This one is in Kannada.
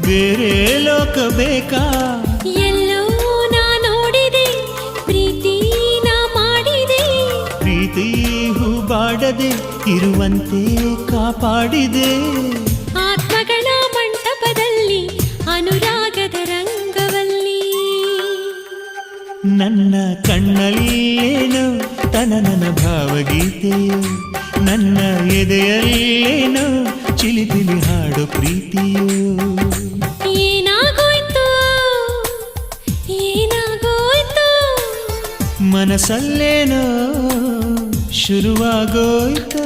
ಬೇರೆ ಲೋಕ ಬೇಕಾ? ಎಲ್ಲೋ ನಾ ನೋಡಿದೆ ಪ್ರೀತಿನ ಮಾಡಿದೆ, ಪ್ರೀತಿ ಹೂಬಾಡದೆ ಇರುವಂತೆ ಕಾಪಾಡಿದೆ. ಆತ್ಮಗಳ ಮಂಟಪದಲ್ಲಿ ಅನುರಾಗದ ರಂಗವಲ್ಲಿ. ನನ್ನ ಕಣ್ಣಲ್ಲೇನೋ ತನನನ ಭಾವಗೀತೆಯು, ನನ್ನ ಎದೆಯಲ್ಲೇನೋ ಚಿಲಿಪಿಲಿ ಹಾಡು ಪ್ರೀತಿಯು. ಏನಾಗೋಯ್ತು ಏನಾಗೋಯ್ತು, ಮನಸ್ಸಲ್ಲೇನೋ ಶುರುವಾಗೋಯ್ತು.